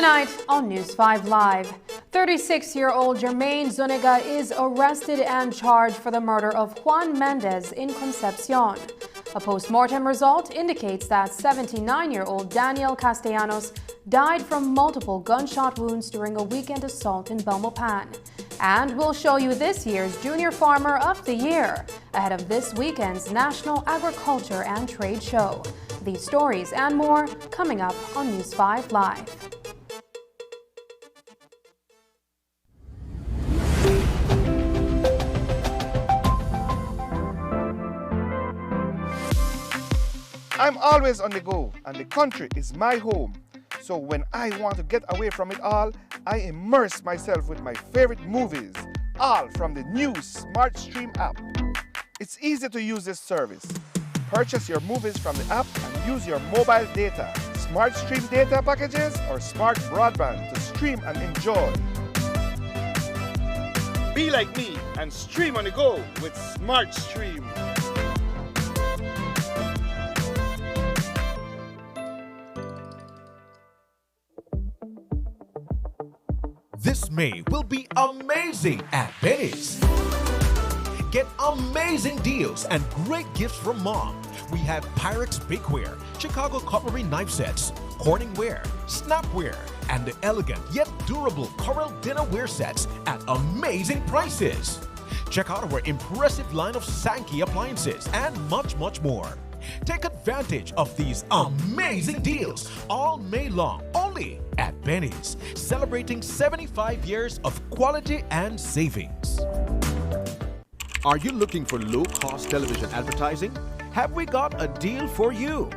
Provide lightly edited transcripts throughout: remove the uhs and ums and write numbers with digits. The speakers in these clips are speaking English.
Tonight on News 5 Live, 36-year-old Jermaine Zuniga is arrested and charged for the murder of Juan Mendez in Concepcion. A post-mortem result indicates that 79-year-old Daniel Castellanos died from multiple gunshot wounds during a weekend assault in Belmopan. And we'll show you this year's Junior Farmer of the Year ahead of this weekend's National Agriculture and Trade Show. These stories and more coming up on News 5 Live. I'm always on the go, and the country is my home. So when I want to get away from it all, I immerse myself with my favorite movies, all from the new SmartStream app. It's easy to use this service. Purchase your movies from the app and use your mobile data, SmartStream data packages, or smart broadband to stream and enjoy. Be like me and stream on the go with SmartStream. This May will be amazing at Benny's. Get amazing deals and great gifts from Mom. We have Pyrex Bakeware, Chicago Cutlery Knife Sets, Corningware, Snapware, and the elegant yet durable Coral Dinnerware Sets at amazing prices. Check out our impressive line of Sankey appliances and much, much more. Take advantage of these amazing deals all May long only at Benny's, celebrating 75 years of quality and savings. Are you looking for low-cost television advertising? Have we got a deal for you?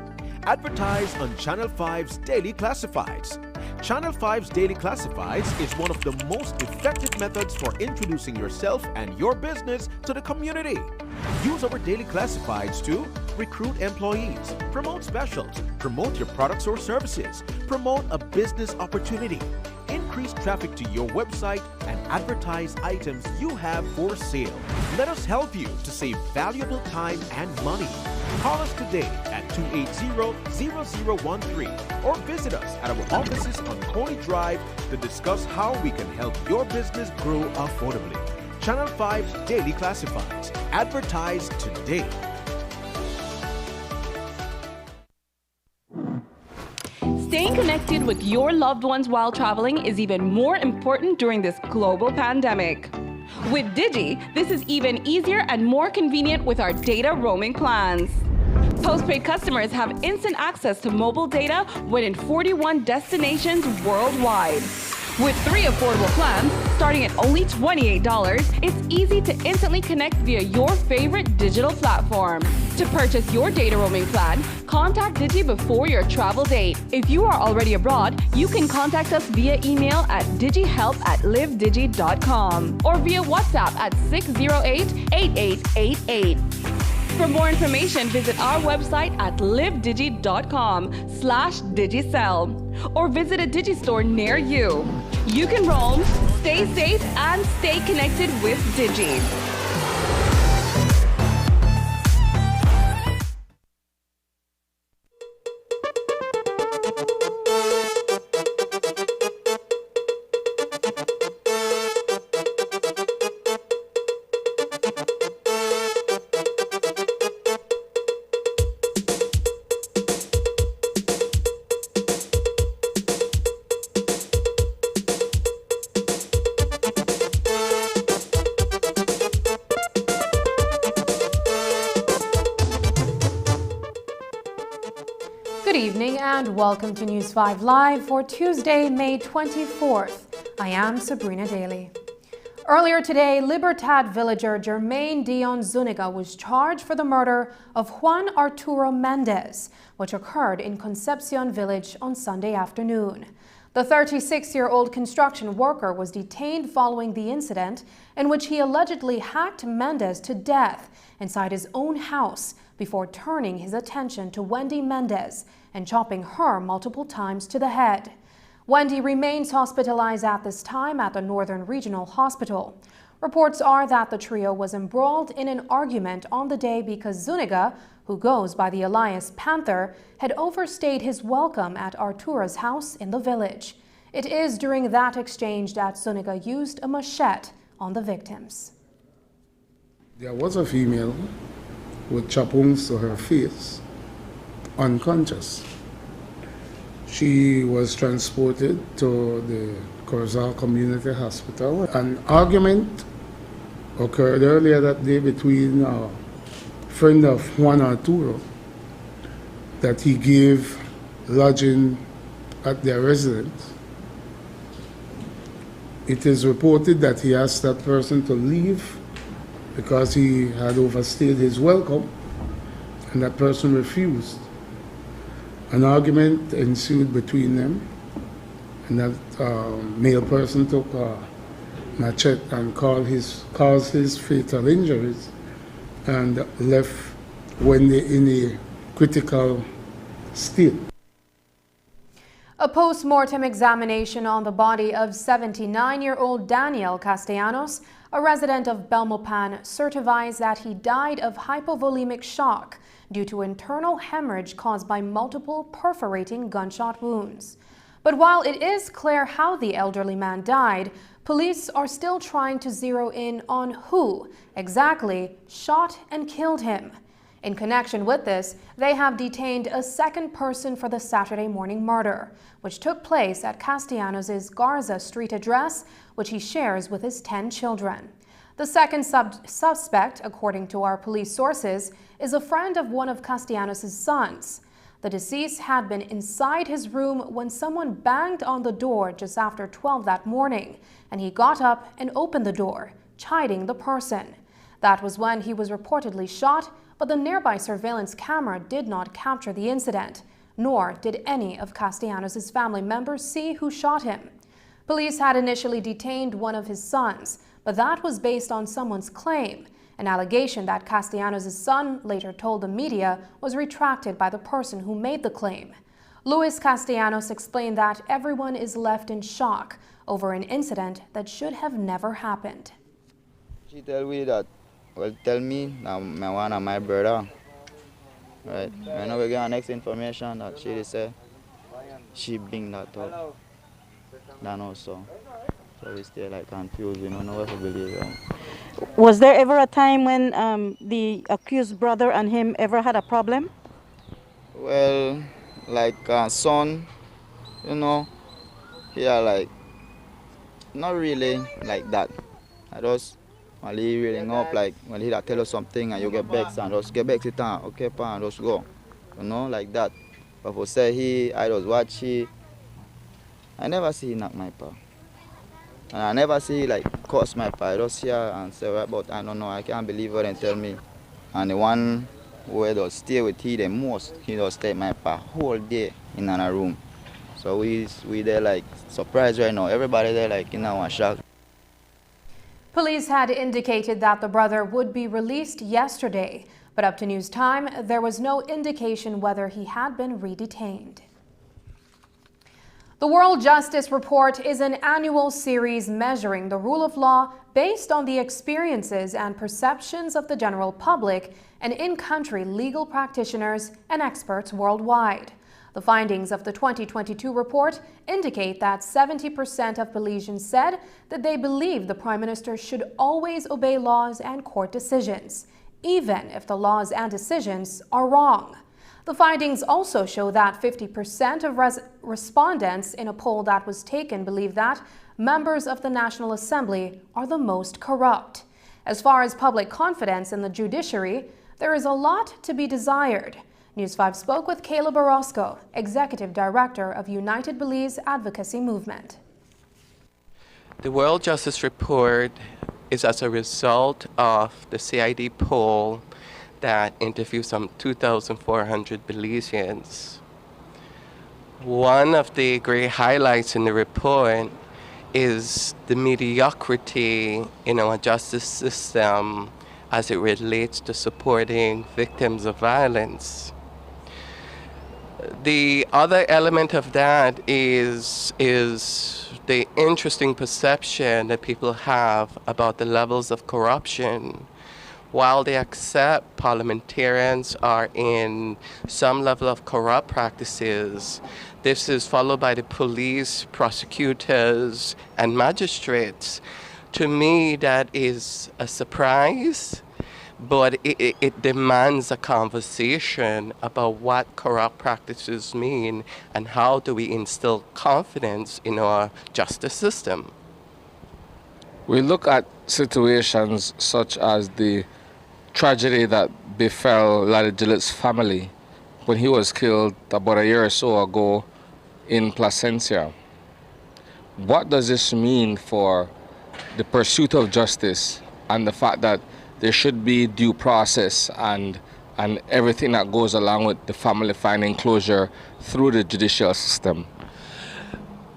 Advertise on Channel 5's Daily Classifieds. Channel 5's Daily Classifieds is one of the most effective methods for introducing yourself and your business to the community. Use our Daily Classifieds to recruit employees, promote specials, promote your products or services, promote a business opportunity, increase traffic to your website, and advertise items you have for sale. Let us help you to save valuable time and money. Call us today at 280-0013 or visit us at our offices on Coney Drive to discuss how we can help your business grow affordably. Channel 5's Daily Classifieds. Advertise today. Staying connected with your loved ones while traveling is even more important during this global pandemic. With Digi, this is even easier and more convenient with our data roaming plans. Postpaid customers have instant access to mobile data when in 41 destinations worldwide. With 3 affordable plans, starting at only $28, it's easy to instantly connect via your favorite digital platform. To purchase your data roaming plan, contact Digi before your travel date. If you are already abroad, you can contact us via email at digihelp@livedigi.com or via WhatsApp at 608-8888. For more information, visit our website at livedigi.com/digicel or visit a Digi store near you. You can roam, stay safe, and stay connected with Digi. Good evening and welcome to News 5 Live for Tuesday, May 24th. I am Sabrina Daly. Earlier today, Libertad villager Jermaine Dion Zuniga was charged for the murder of Juan Arturo Mendez, which occurred in Concepcion village on Sunday afternoon. The 36-year-old construction worker was detained following the incident in which he allegedly hacked Mendez to death inside his own house before turning his attention to Wendy Mendez and chopping her multiple times to the head. Wendy remains hospitalized at this time at the Northern Regional Hospital. Reports are that the trio was embroiled in an argument on the day because Zuniga, who goes by the alias Panther, had overstayed his welcome at Arturo's house in the village. It is during that exchange that Zuniga used a machete on the victims. There was a female with chop wounds to her face, unconscious. She was transported to the Corozal Community Hospital. An argument occurred earlier that day between a friend of Juan Arturo that he gave lodging at their residence. It is reported that he asked that person to leave because he had overstayed his welcome, and that person refused. An argument ensued between them, and that male person took a machete and caused his fatal injuries and left Wendy in a critical state. A post-mortem examination on the body of 79-year-old Daniel Castellanos, a resident of Belmopan, certifies that he died of hypovolemic shock due to internal hemorrhage caused by multiple perforating gunshot wounds. But while it is clear how the elderly man died, police are still trying to zero in on who exactly shot and killed him. In connection with this, they have detained a second person for the Saturday morning murder, which took place at Castellanos' Garza Street address, which he shares with his 10 children. The second suspect, according to our police sources, is a friend of one of Castellanos' sons. The deceased had been inside his room when someone banged on the door just after 12 that morning, and he got up and opened the door, chiding the person. That was when he was reportedly shot, but the nearby surveillance camera did not capture the incident, nor did any of Castellanos' family members see who shot him. Police had initially detained one of his sons, but that was based on someone's claim. An allegation that Castellanos' son later told the media was retracted by the person who made the claim. Luis Castellanos explained that everyone is left in shock over an incident that should have never happened. She tell me that, tell me now my brother. Right. I know we get our next information that she say she bring that up. Then also. So we stay like confused, we don't know what to believe. Was there ever a time when the accused brother and him ever had a problem? Well, like son, you know, yeah, like not really like that. I just when he reading up, like when he tell us something and you get back and just get back to town, okay, pa, and just go, you know, like that. But for say I just watch I never see he knock my pa. And I never see like curse my pa. I just hear and say, well, but I don't know, I can't believe what they tell me. And the one who does stay with he the most, he does stay my pa whole day in another room. So we there like surprised right now. Everybody there like in our shock. Police had indicated that the brother would be released yesterday, but up to news time, there was no indication whether he had been redetained. The World Justice Report is an annual series measuring the rule of law based on the experiences and perceptions of the general public and in-country legal practitioners and experts worldwide. The findings of the 2022 report indicate that 70% of Belizeans said that they believe the Prime Minister should always obey laws and court decisions, even if the laws and decisions are wrong. The findings also show that 50% of respondents in a poll that was taken believe that members of the National Assembly are the most corrupt. As far as public confidence in the judiciary, there is a lot to be desired. News 5 spoke with Caleb Orozco, Executive Director of United Belize Advocacy Movement. The World Justice Report is as a result of the CID poll that interviewed some 2,400 Belizeans. One of the great highlights in the report is the mediocrity in our justice system as it relates to supporting victims of violence. The other element of that is the interesting perception that people have about the levels of corruption. While they accept parliamentarians are in some level of corrupt practices, this is followed by the police, prosecutors, and magistrates. To me, that is a surprise, but it demands a conversation about what corrupt practices mean and how do we instill confidence in our justice system. We look at situations such as the tragedy that befell Larry Gillett's family when he was killed about a year or so ago in Placencia. What does this mean for the pursuit of justice and the fact that there should be due process and everything that goes along with the family finding closure through the judicial system?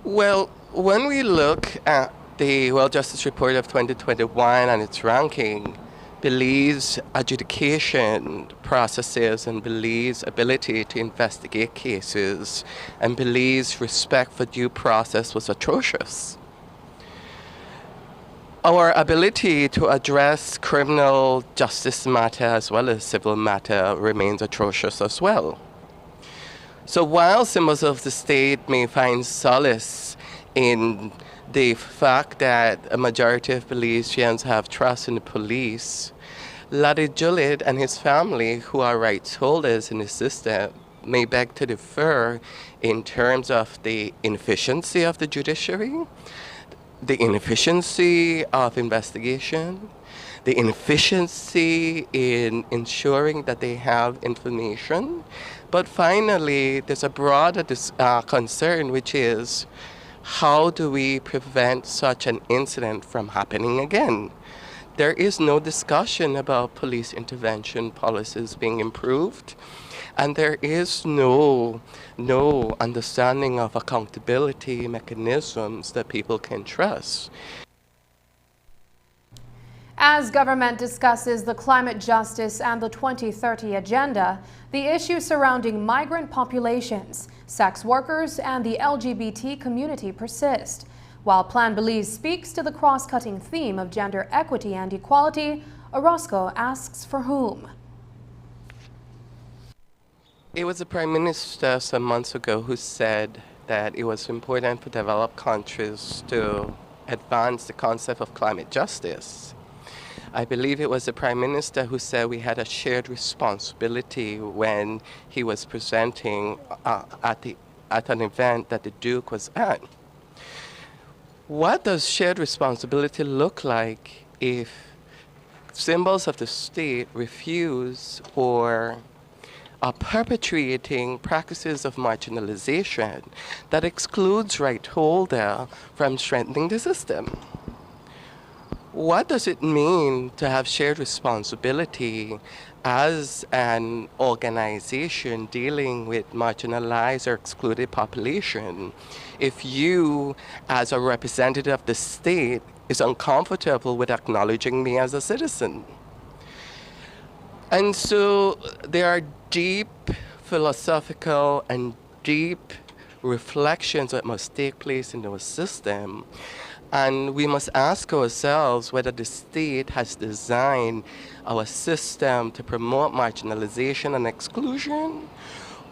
Well, when we look at the World Justice Report of 2021 and its ranking, Belize adjudication processes and Belize ability to investigate cases and Belize respect for due process was atrocious. Our ability to address criminal justice matter as well as civil matter remains atrocious as well. So while members of the state may find solace in the fact that a majority of Belizeans have trust in the police, Larry Gillett and his family, who are rights holders in the system, may beg to differ in terms of the inefficiency of the judiciary, the inefficiency of investigation, the inefficiency in ensuring that they have information. But finally, there's a broader concern, which is how do we prevent such an incident from happening again? There is no discussion about police intervention policies being improved, and there is no understanding of accountability mechanisms that people can trust. As government discusses the climate justice and the 2030 agenda, the issues surrounding migrant populations, sex workers, and the LGBT community persist. While Plan Belize speaks to the cross-cutting theme of gender equity and equality, Orozco asks for whom? It was the Prime Minister some months ago who said that it was important for developed countries to advance the concept of climate justice. I believe it was the Prime Minister who said we had a shared responsibility when he was presenting at an event that the Duke was at. What does shared responsibility look like if symbols of the state refuse or are perpetuating practices of marginalization that excludes right holder from strengthening the system? What does it mean to have shared responsibility as an organization dealing with marginalized or excluded population if you, as a representative of the state, is uncomfortable with acknowledging me as a citizen? And so there are deep philosophical and deep reflections that must take place in our system. And we must ask ourselves whether the state has designed our system to promote marginalization and exclusion,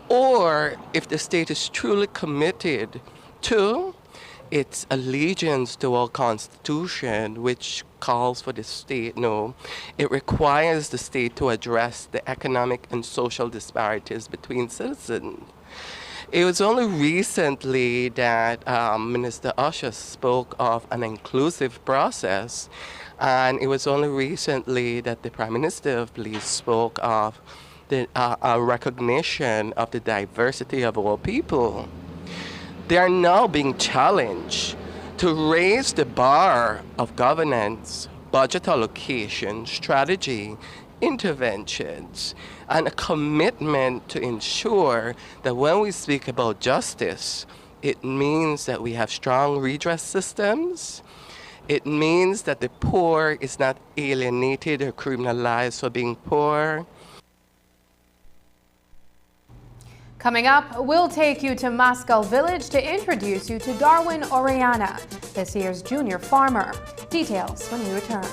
or if the state is truly committed to its allegiance to our Constitution, which calls for the state. No, it requires the state to address the economic and social disparities between citizens. It was only recently that Minister Usher spoke of an inclusive process, and it was only recently that the Prime Minister of Belize spoke of the recognition of the diversity of our people. They are now being challenged to raise the bar of governance, budget allocation, strategy, interventions, and a commitment to ensure that when we speak about justice, it means that we have strong redress systems. It means that the poor is not alienated or criminalized for being poor. Coming up, we'll take you to Maskell Village to introduce you to Darwin Oriana, this year's junior farmer. Details when we return.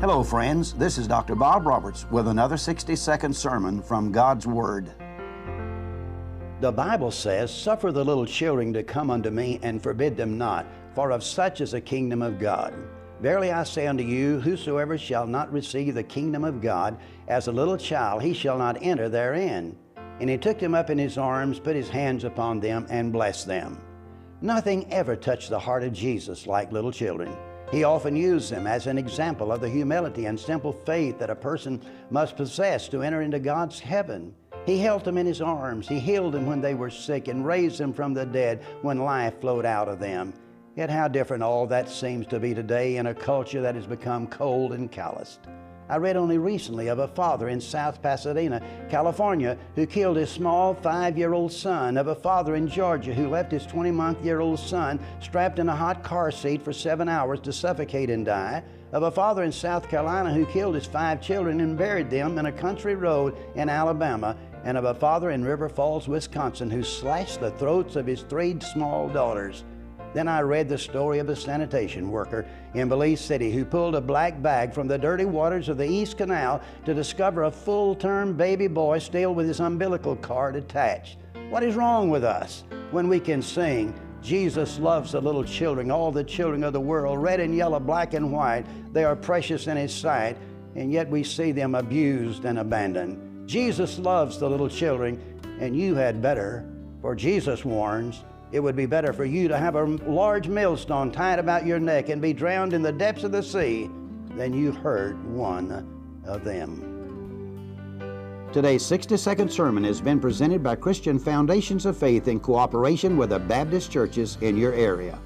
Hello friends, this is Dr. Bob Roberts with another 60-second sermon from God's Word. The Bible says, "Suffer the little children to come unto me, and forbid them not, for of such is the kingdom of God. Verily I say unto you, whosoever shall not receive the kingdom of God as a little child, he shall not enter therein. And he took them up in his arms, put his hands upon them, and blessed them." Nothing ever touched the heart of Jesus like little children. He often used them as an example of the humility and simple faith that a person must possess to enter into God's heaven. He held them in his arms. He healed them when they were sick and raised them from the dead when life flowed out of them. Yet how different all that seems to be today in a culture that has become cold and calloused. I read only recently of a father in South Pasadena, California, who killed his small 5-year-old son, of a father in Georgia who left his 20-month-year-old son strapped in a hot car seat for 7 hours to suffocate and die, of a father in South Carolina who killed his 5 children and buried them in a country road in Alabama, and of a father in River Falls, Wisconsin, who slashed the throats of his 3 small daughters. Then I read the story of a sanitation worker in Belize City who pulled a black bag from the dirty waters of the East Canal to discover a full-term baby boy still with his umbilical cord attached. What is wrong with us when we can sing, "Jesus loves the little children, all the children of the world, red and yellow, black and white, they are precious in his sight," and yet we see them abused and abandoned? Jesus loves the little children, and you had better, for Jesus warns, It would be better for you to have a large millstone tied about your neck and be drowned in the depths of the sea than you hurt one of them. Today's 60-second sermon has been presented by Christian Foundations of Faith in cooperation with the Baptist churches in your area.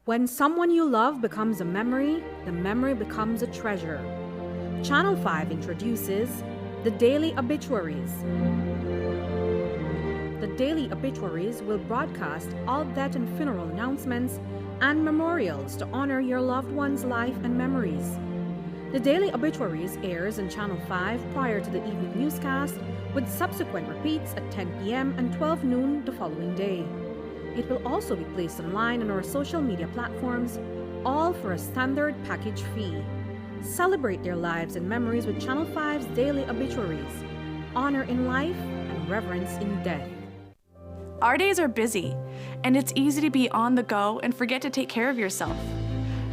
When someone you love becomes a memory, the memory becomes a treasure. Channel 5 introduces the Daily Obituaries. The Daily Obituaries will broadcast all death and funeral announcements and memorials to honor your loved one's life and memories. The Daily Obituaries airs on Channel 5 prior to the evening newscast, with subsequent repeats at 10 p.m. and 12 noon the following day. It will also be placed online on our social media platforms, all for a standard package fee. Celebrate their lives and memories with Channel 5's Daily Obituaries. Honor in life and reverence in death. Our days are busy, and it's easy to be on the go and forget to take care of yourself.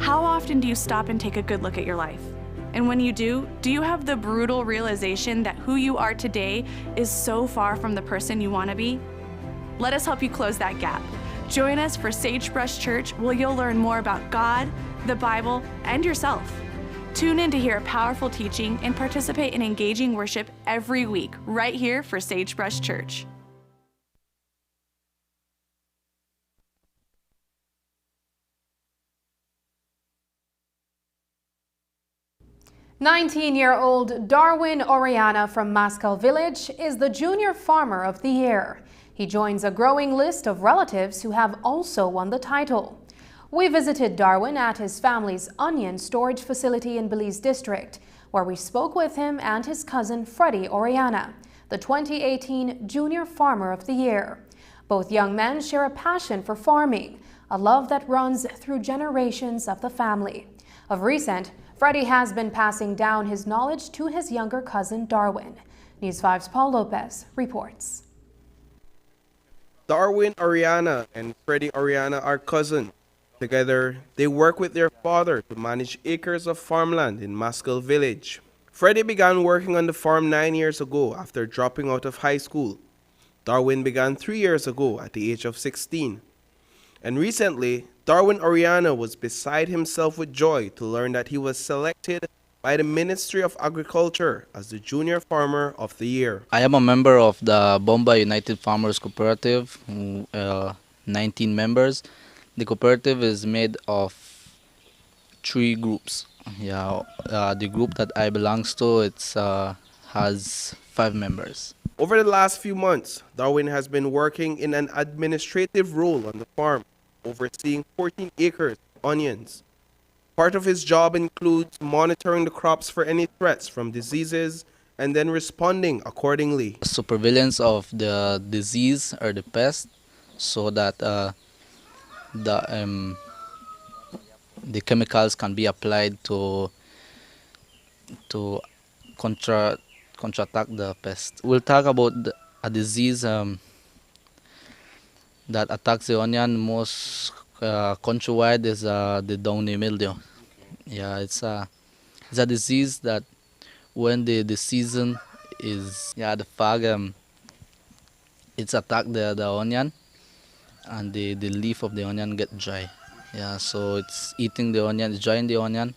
How often do you stop and take a good look at your life? And when you do you have the brutal realization that who you are today is so far from the person you want to be? Let us help you close that gap. Join us for Sagebrush Church, where you'll learn more about God, the Bible, and yourself. Tune in to hear a powerful teaching and participate in engaging worship every week, right here for Sagebrush Church. "19-year-old Darwin Oriana from Maskell Village is the Junior Farmer of the Year. He joins a growing list of relatives who have also won the title. We visited Darwin at his family's onion storage facility in Belize District, where we spoke with him and his cousin Freddie Oriana, the 2018 Junior Farmer of the Year. Both young men share a passion for farming, a love that runs through generations of the family. Of recent, Freddie has been passing down his knowledge to his younger cousin Darwin. News 5's Paul Lopez reports. Darwin Oriana and Freddie Oriana are cousins. Together, they work with their father to manage acres of farmland in Maskell Village. Freddie began working on the farm 9 years ago after dropping out of high school. Darwin began 3 years ago at the age of 16. And recently, Darwin Oriana was beside himself with joy to learn that he was selected by the Ministry of Agriculture as the Junior Farmer of the Year. I am a member of the Bomba United Farmers Cooperative, 19 members. The cooperative is made of 3 groups. The group that I belong to, has 5 members. Over the last few months, Darwin has been working in an administrative role on the farm, overseeing 14 acres of onions. Part of his job includes monitoring the crops for any threats from diseases and then responding accordingly. Surveillance of the disease or the pest, so that the chemicals can be applied to counterattack the pest. We'll talk about a disease that attacks the onion most countrywide is the downy mildew. It's a disease that when the season is the fog, it's attack the onion, and the leaf of the onion get dry. So it's eating the onion, it's drying the onion,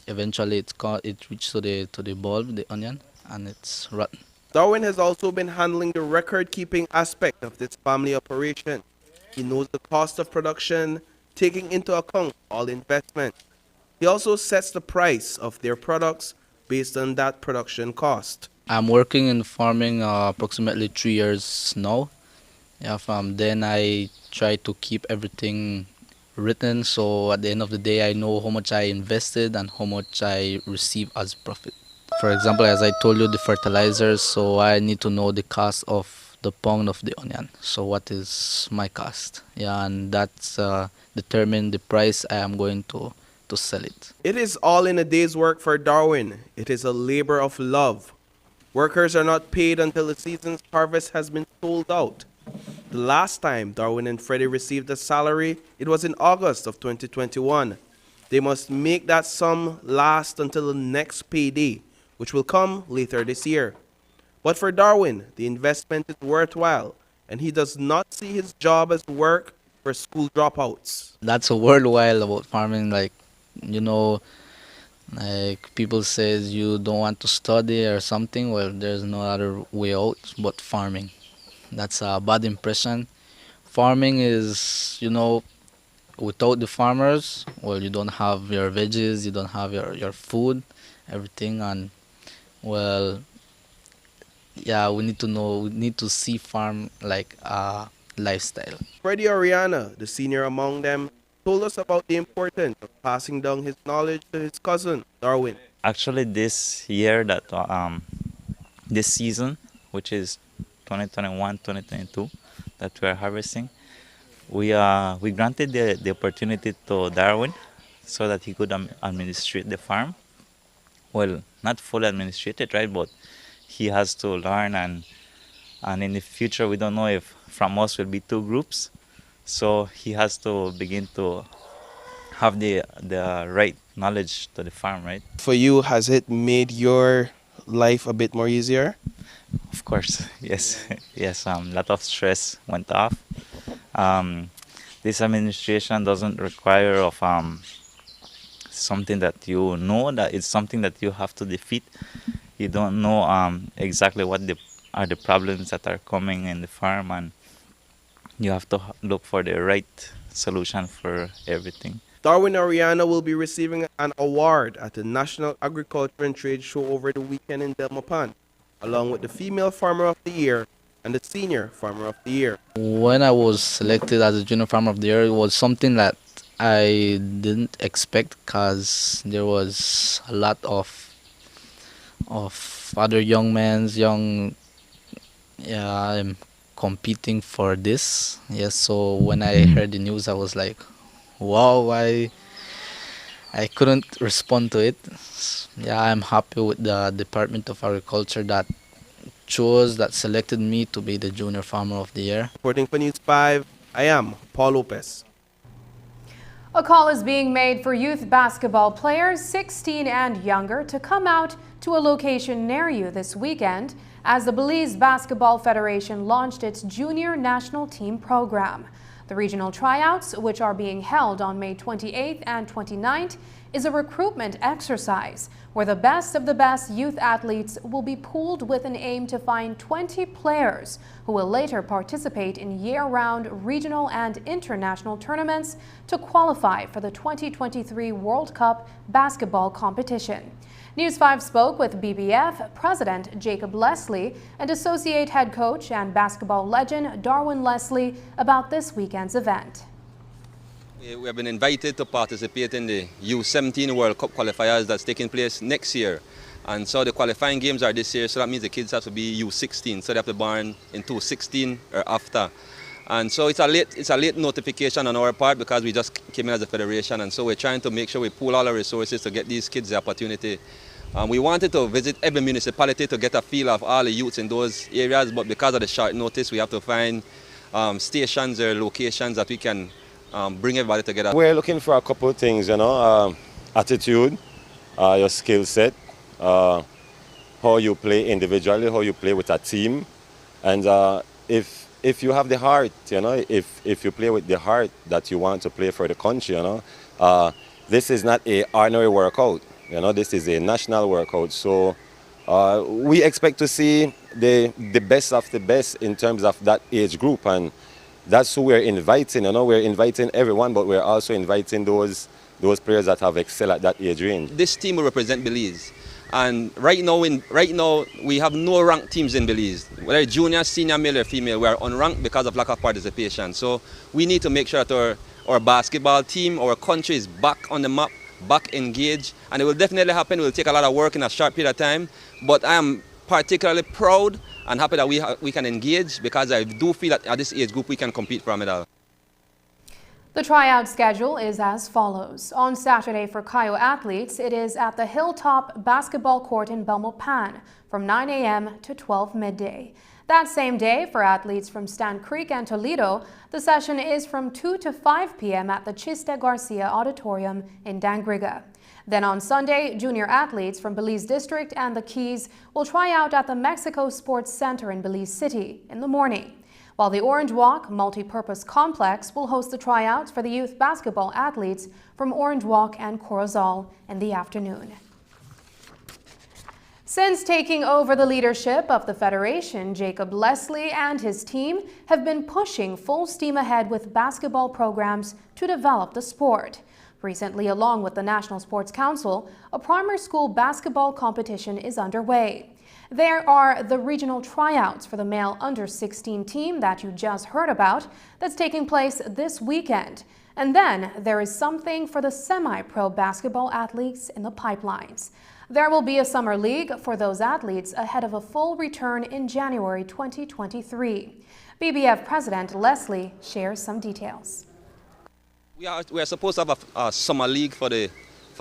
eventually it reached to the bulb, the onion, and it's rotten. Darwin has also been handling the record-keeping aspect of this family operation. He knows the cost of production, taking into account all investment. He also sets the price of their products based on that production cost. I'm working in farming approximately 3 years now. Yeah, from then I try to keep everything written, so at the end of the day I know how much I invested and how much I receive as profit. For example, as I told you, the fertilizers, so I need to know the cost of the pound of the onion. So what is my cost? Yeah, and that's determine the price I am going to sell it. It is all in a day's work for Darwin. It is a labor of love. Workers are not paid until the season's harvest has been sold out. The last time Darwin and Freddie received a salary, it was in August of 2021. They must make that sum last until the next payday, which will come later this year. But for Darwin, the investment is worthwhile, and he does not see his job as work for school dropouts. That's a worldwide about farming, like, you know, like people says you don't want to study or something. Well, there's no other way out but farming. That's a bad impression. Farming is, you know, without the farmers, well, you don't have your veggies, you don't have your food, everything. And well, yeah, we need to see farm like a lifestyle. Freddie Oriana, the senior among them, told us about the importance of passing down his knowledge to his cousin, Darwin. Actually, this year, this season, which is 2021-2022, that we are harvesting, we granted the opportunity to Darwin so that he could administrate the farm. Well, not fully administrated, right? But he has to learn, and in the future, we don't know if from us will be 2 groups. So he has to begin to have the right knowledge to the farm, right? For you, has it made your life a bit more easier? Of course, yes. Yes, a lot of stress went off. This administration doesn't require of something that you know, that it's something that you have to defeat. You don't know exactly what are the problems that are coming in the farm, and you have to look for the right solution for everything. Darwin Oriana will be receiving an award at the National Agriculture and Trade Show over the weekend in Delmapan, along with the Female Farmer of the Year and the Senior Farmer of the Year. When I was selected as a Junior Farmer of the Year, it was something that I didn't expect, because there was a lot of other young men, competing for this. Yes, so when I heard the news, I was like, wow, I couldn't respond to it. Yeah, I'm happy with the Department of Agriculture that selected me to be the Junior Farmer of the Year. Reporting for News 5, I am Paul Lopez. A call is being made for youth basketball players 16 and younger to come out to a location near you this weekend as the Belize Basketball Federation launched its Junior National Team program. The regional tryouts, which are being held on May 28th and 29th, is a recruitment exercise where the best of the best youth athletes will be pooled with an aim to find 20 players who will later participate in year-round regional and international tournaments to qualify for the 2023 World Cup basketball competition. News 5 spoke with BBF President Jacob Leslie and Associate Head Coach and basketball legend Darwin Leslie about this weekend's event. We have been invited to participate in the U17 World Cup qualifiers that's taking place next year. And so the qualifying games are this year, so that means the kids have to be U16, so they have to be born in 2016 or after. And so it's a late notification on our part because we just came in as a federation, and so we're trying to make sure we pool all our resources to get these kids the opportunity. We wanted to visit every municipality to get a feel of all the youths in those areas, but because of the short notice, we have to find stations or locations that we can bring everybody together. We're looking for a couple of things, you know, attitude, your skill set, how you play individually, how you play with a team, and if you have the heart, you know, if you play with the heart that you want to play for the country, you know, this is not an ordinary workout. You know, this is a national workout, so we expect to see the best of the best in terms of that age group, and that's who we're inviting. You know, we're inviting everyone, but we're also inviting those players that have excelled at that age range. This team will represent Belize, and right now we have no ranked teams in Belize. Whether junior, senior, male or female, we are unranked because of lack of participation. So we need to make sure that our basketball team, our country is back on the map, back engaged, and it will definitely happen. It will take a lot of work in a short period of time, but I am particularly proud and happy that we can engage, because I do feel that at this age group we can compete for a medal. The tryout schedule is as follows. On Saturday for Cayo athletes, it is at the Hilltop Basketball Court in Belmopan from 9 a.m. to 12 midday. That same day, for athletes from Stan Creek and Toledo, the session is from 2 to 5 p.m. at the Chiste Garcia Auditorium in Dangriga. Then on Sunday, junior athletes from Belize District and the Keys will try out at the Mexico Sports Center in Belize City in the morning, while the Orange Walk Multipurpose Complex will host the tryouts for the youth basketball athletes from Orange Walk and Corozal in the afternoon. Since taking over the leadership of the Federation, Jacob Leslie and his team have been pushing full steam ahead with basketball programs to develop the sport. Recently, along with the National Sports Council, a primary school basketball competition is underway. There are the regional tryouts for the male under-16 team that you just heard about that's taking place this weekend. And then there is something for the semi-pro basketball athletes in the pipelines. There will be a summer league for those athletes ahead of a full return in January 2023. BBF President Leslie shares some details. We are supposed to have a summer league for the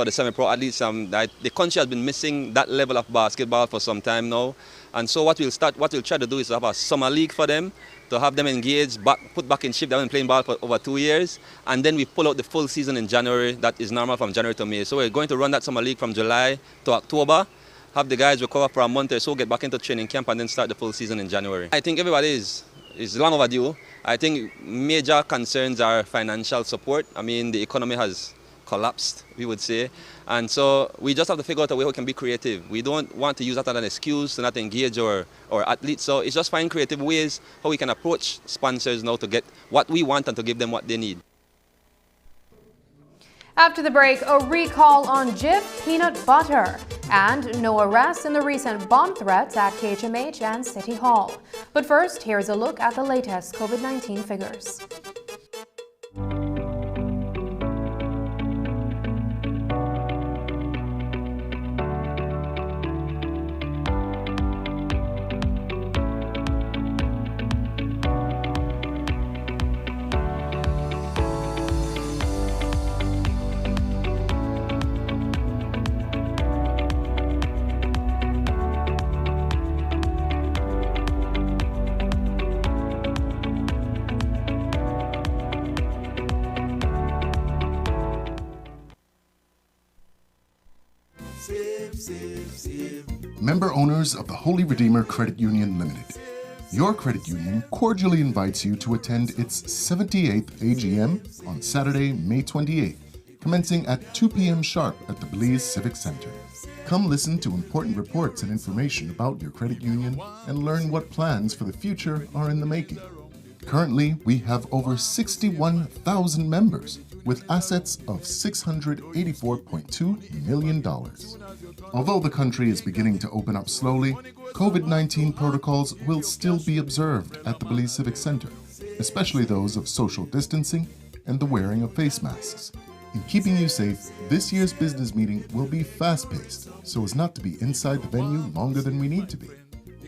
semi-pro athletes. The country has been missing that level of basketball for some time now, and so what we'll try to do is to have a summer league for them, to have them engaged, put back in shape. They've been playing ball for over 2 years, and then we pull out the full season in January. That is normal from January to May. So we're going to run that summer league from July to October, have the guys recover for a month or so, get back into training camp, and then start the full season in January. I think everybody is long overdue. I think major concerns are financial support. I mean, the economy has collapsed, we would say, and so we just have to figure out a way we can be creative. We don't want to use that as an excuse to not engage our athletes, so it's just find creative ways how we can approach sponsors now to get what we want and to give them what they need. After the break, a recall on Jif peanut butter and no arrests in the recent bomb threats at KHMH and City Hall. But first, here's a look at the latest COVID-19 figures. Member owners of the Holy Redeemer Credit Union Limited. Your credit union cordially invites you to attend its 78th AGM on Saturday, May 28th, commencing at 2 p.m. sharp at the Belize Civic Center. Come listen to important reports and information about your credit union and learn what plans for the future are in the making. Currently, we have over 61,000 members with assets of $684.2 million. Although the country is beginning to open up slowly, COVID-19 protocols will still be observed at the Belize Civic Center, especially those of social distancing and the wearing of face masks. In keeping you safe, this year's business meeting will be fast-paced so as not to be inside the venue longer than we need to be.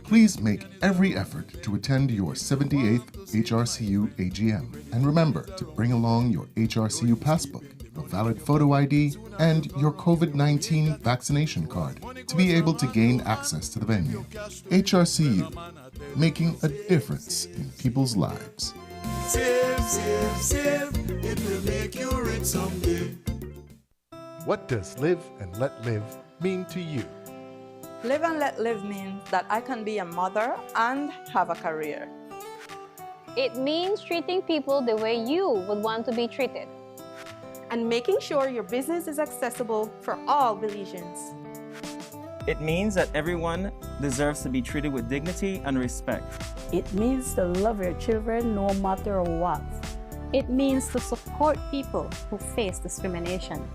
Please make every effort to attend your 78th HRCU AGM. And remember to bring along your HRCU passbook, a valid photo ID, and your COVID-19 vaccination card to be able to gain access to the venue. HRCU, making a difference in people's lives. Save, save, save, it will make you rich someday. What does live and let live mean to you? Live and let live means that I can be a mother and have a career. It means treating people the way you would want to be treated. and making sure your business is accessible for all Belizeans. It means that everyone deserves to be treated with dignity and respect. It means to love your children no matter what. It means to support people who face discrimination.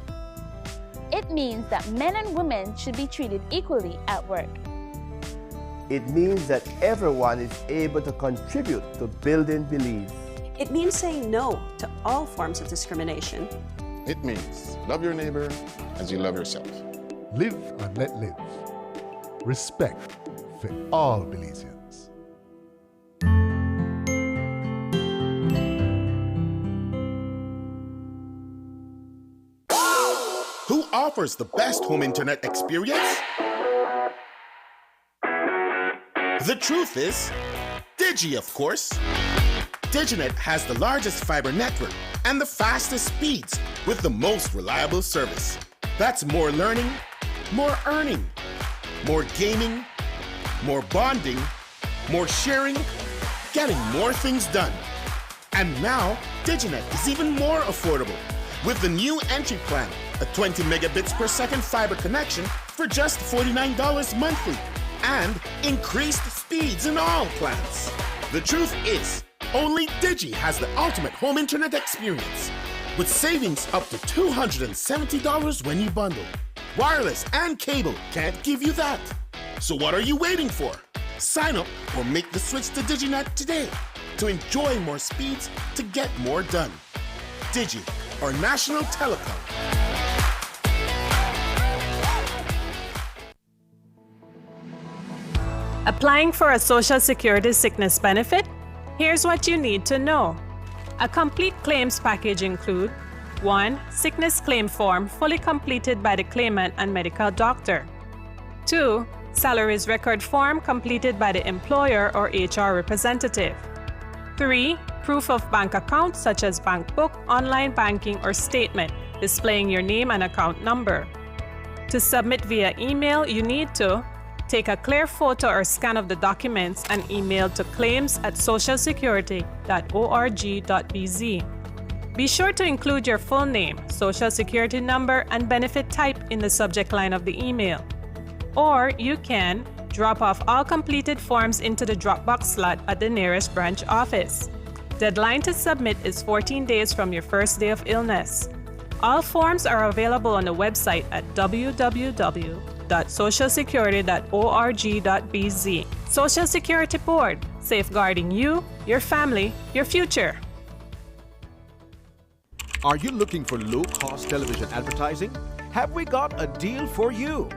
It means that men and women should be treated equally at work. It means that everyone is able to contribute to building Belize. It means saying no to all forms of discrimination. It means love your neighbor as you love yourself. Live and let live. Respect for all Belizeans. Who offers the best home internet experience? The truth is, Digi, of course. Diginet has the largest fiber network and the fastest speeds with the most reliable service. That's more learning, more earning, more gaming, more bonding, more sharing, getting more things done. And now, Diginet is even more affordable with the new entry plan, a 20 megabits per second fiber connection for just $49 monthly, and increased speeds in all plans. The truth is, only Digi has the ultimate home internet experience, with savings up to $270 when you bundle. Wireless and cable can't give you that. So what are you waiting for? Sign up or make the switch to Diginet today to enjoy more speeds to get more done. Digi, our national telecom. Applying for a Social Security sickness benefit? Here's what you need to know. A complete claims package include 1. Sickness claim form fully completed by the claimant and medical doctor. 2. Salaries record form completed by the employer or HR representative. 3. Proof of bank account such as bank book, online banking, or statement displaying your name and account number. To submit via email, you need to take a clear photo or scan of the documents and email to claims@socialsecurity.org.bz. Be sure to include your full name, social security number, and benefit type in the subject line of the email. Or you can drop off all completed forms into the Dropbox slot at the nearest branch office. Deadline to submit is 14 days from your first day of illness. All forms are available on the website at www.socialsecurity.org.bz. Social Security Board, safeguarding you, your family, your future. Are you looking for low-cost television advertising? Have we got a deal for you?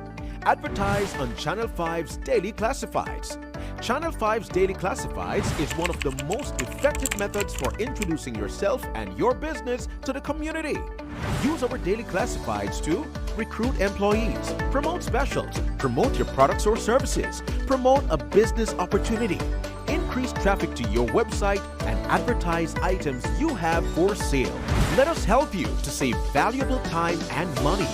Advertise on Channel 5's Daily Classifieds. Channel 5's Daily Classifieds is one of the most effective methods for introducing yourself and your business to the community. Use our Daily Classifieds to recruit employees, promote specials, promote your products or services, promote a business opportunity, increase traffic to your website, and advertise items you have for sale. Let us help you to save valuable time and money.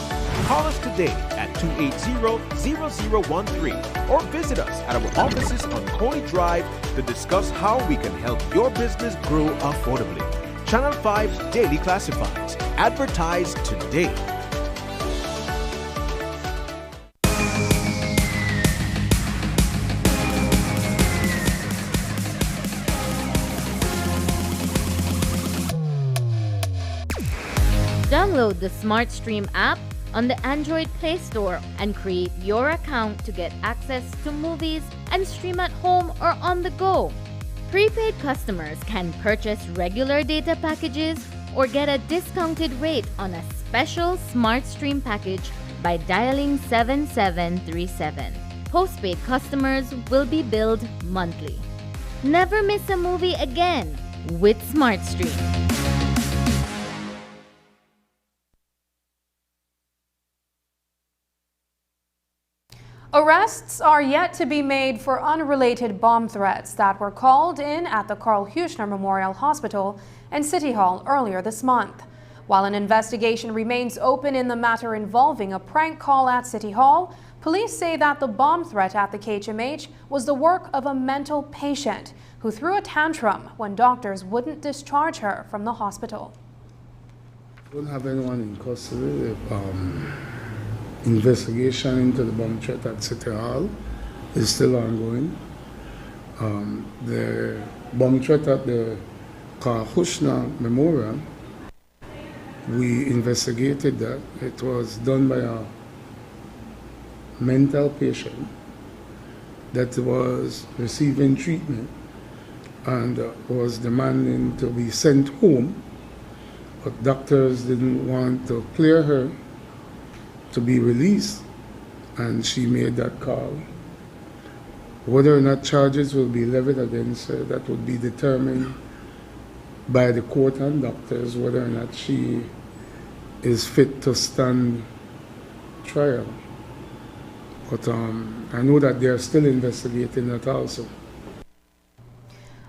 Call us today at 280-0013 or visit us at our offices on Coney Drive to discuss how we can help your business grow affordably. Channel 5's Daily Classifieds. Advertise today. Download the SmartStream app on the Android Play Store and create your account to get access to movies and stream at home or on the go. Prepaid customers can purchase regular data packages or get a discounted rate on a special SmartStream package by dialing 7737. Postpaid customers will be billed monthly. Never miss a movie again with SmartStream. Arrests are yet to be made for unrelated bomb threats that were called in at the Carl Huchner Memorial Hospital and City Hall earlier this month. While an investigation remains open in the matter involving a prank call at City Hall, police say that the bomb threat at the KHMH was the work of a mental patient who threw a tantrum when doctors wouldn't discharge her from the hospital. Don't have anyone in custody. Investigation into the bomb threat at City Hall is still ongoing. The bomb threat at the Karl Kushner Memorial, we investigated that. It was done by a mental patient that was receiving treatment and was demanding to be sent home, but doctors didn't want to clear her to be released, and she made that call. Whether or not charges will be levied against her, that would be determined by the court and doctors, whether or not she is fit to stand trial. But I know that they are still investigating that also.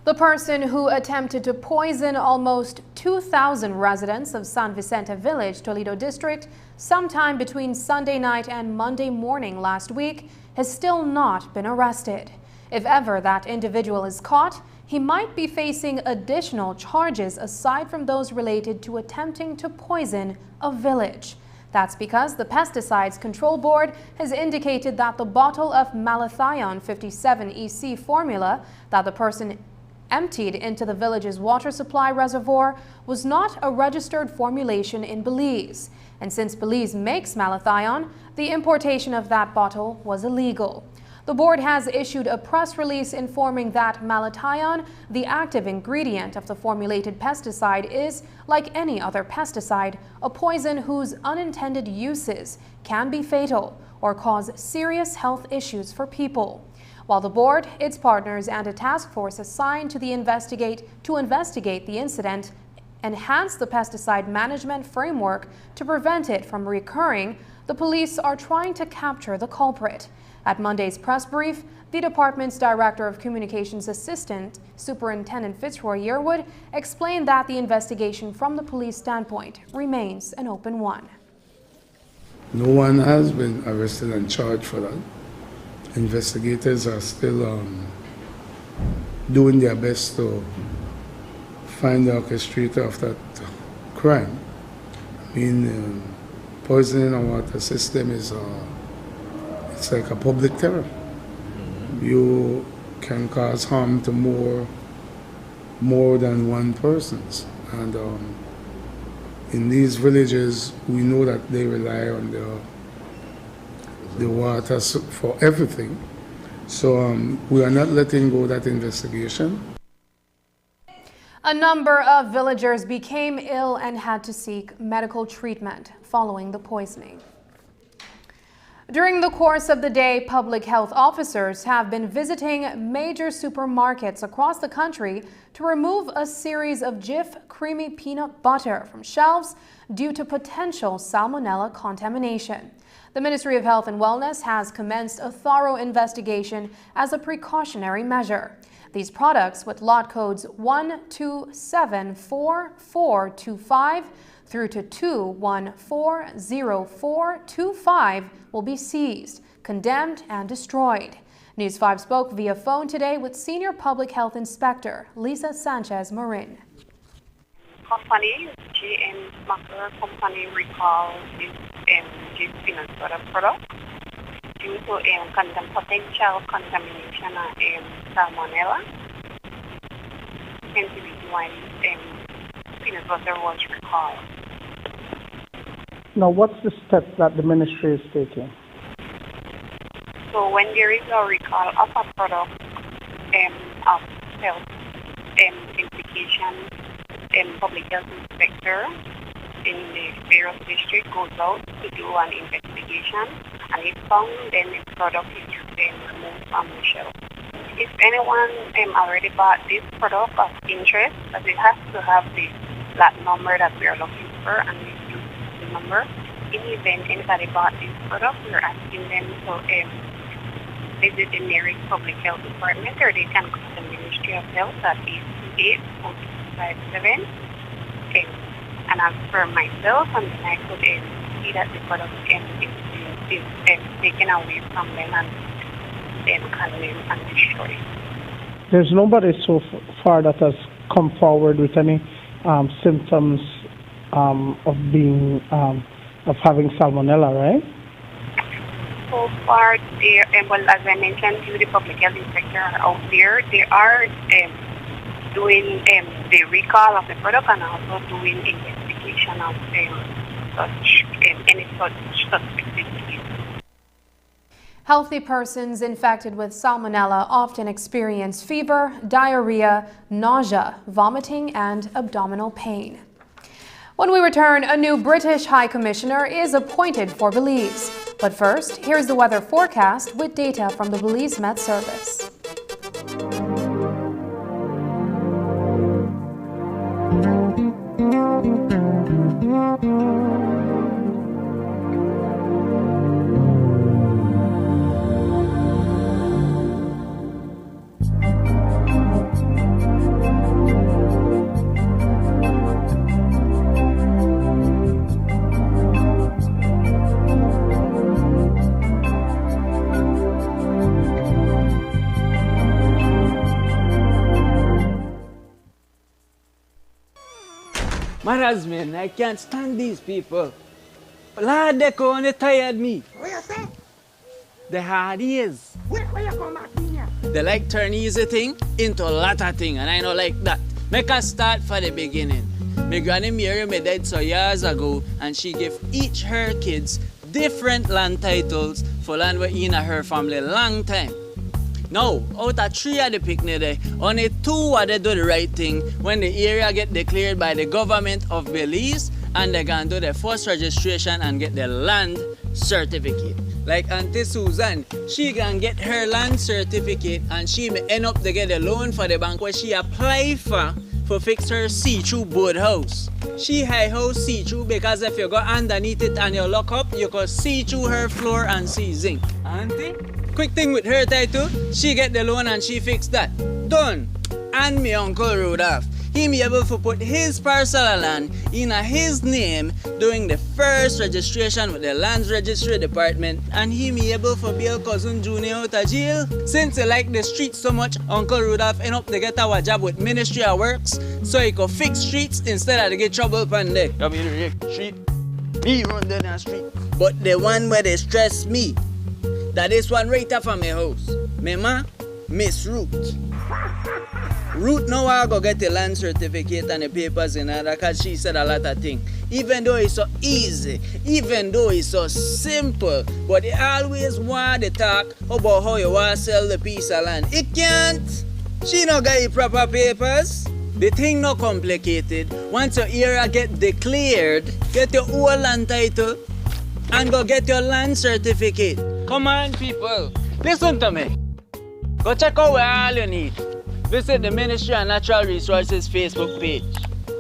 The person who attempted to poison almost 2,000 residents of San Vicente Village, Toledo District, sometime between Sunday night and Monday morning last week, has still not been arrested. If ever that individual is caught, he might be facing additional charges aside from those related to attempting to poison a village. That's because the Pesticides Control Board has indicated that the bottle of malathion 57 EC formula that the person emptied into the village's water supply reservoir was not a registered formulation in Belize. And since Belize makes malathion, the importation of that bottle was illegal. The board has issued a press release informing that malathion, the active ingredient of the formulated pesticide, is, like any other pesticide, a poison whose unintended uses can be fatal or cause serious health issues for people. While the board, its partners, and a task force assigned to investigate the incident enhance the pesticide management framework to prevent it from recurring, the police are trying to capture the culprit. At Monday's press brief, the department's Director of Communications Assistant, Superintendent Fitzroy Yearwood, explained that the investigation from the police standpoint remains an open one. No one has been arrested and charged for that. Investigators are still doing their best to find the orchestrator of that crime. I mean, poisoning a water system is it's like a public terror. You can cause harm to more than one person. And in these villages, we know that they rely on the water for everything. So we are not letting go of that investigation. A number of villagers became ill and had to seek medical treatment following the poisoning. During the course of the day, public health officers have been visiting major supermarkets across the country to remove a series of Jif creamy peanut butter from shelves due to potential salmonella contamination. The Ministry of Health and Wellness has commenced a thorough investigation as a precautionary measure. These products, with lot codes 1274425 through to 2140425, will be seized, condemned, and destroyed. News 5 spoke via phone today with Senior Public Health Inspector Lisa Sanchez Marin. Company, GM Smucker Company recalls this peanut butter product due to potential contamination of salmonella. Hence the reason why peanut butter was recalled. Now, what's the steps that the ministry is taking? So when there is a recall of a product of health implication, public health inspector in the various district goes out to do an investigation, and if found, then the product is removed from the shelf. If anyone already bought this product of interest, but it has to have that number that we are looking for, and we use the number. In the event anybody bought this product, we are asking them to visit the nearest public health department, or they can call the Ministry of Health at 828-4257. And as for myself, and then I could see that the product is taken away from them and then condemned and destroyed. There's nobody so far that has come forward with any symptoms of being of having salmonella, right? So far, well, as I mentioned to the public health inspector out there, they are doing the recall of the product and also doing investigation of any such suspected case. Healthy persons infected with salmonella often experience fever, diarrhea, nausea, vomiting, and abdominal pain. When we return, a new British High Commissioner is appointed for Belize. But first, here's the weather forecast with data from the Belize Met Service. Man, I can't stand these people. Lord, they only tired me. What you say? The hard is. Where you come back in here? They like turn easy thing into a lot of thing, and I don't like that. Make us start for the beginning. My granny Mary me died so years ago, and she gave each her kids different land titles for land where in her family long time. Now, out of 3 of the picnic there, only 2 of they do the right thing when the area get declared by the government of Belize, and they can do the first registration and get the land certificate. Like Auntie Susan, she can get her land certificate and she may end up to get a loan for the bank where she apply for fix her see-through boathouse. She high house see-through because if you go underneath it and you look up, you can see through her floor and see zinc. Auntie? Quick thing with her title, she get the loan and she fix that. Done. And me Uncle Rudolph, he be able to put his parcel of land in his name during the first registration with the Lands Registry Department, and he be able to bail cousin Junior out of jail. Since he like the streets so much, Uncle Rudolph end up to get our job with Ministry of Works so he could fix streets instead of to get trouble upon there. You mean the street? Me run down the street. But the one where they stress me, that is one right up from my house. My ma, Miss Ruth. Ruth now I go get the land certificate and the papers in her because she said a lot of things. Even though it's so easy, even though it's so simple, but they always want to talk about how you want to sell the piece of land. It can't. She no got the proper papers. The thing not complicated. Once your area get declared, get your whole land title and go get your land certificate. Come on, people, listen to me. Go check out where all you need. Visit the Ministry of Natural Resources Facebook page.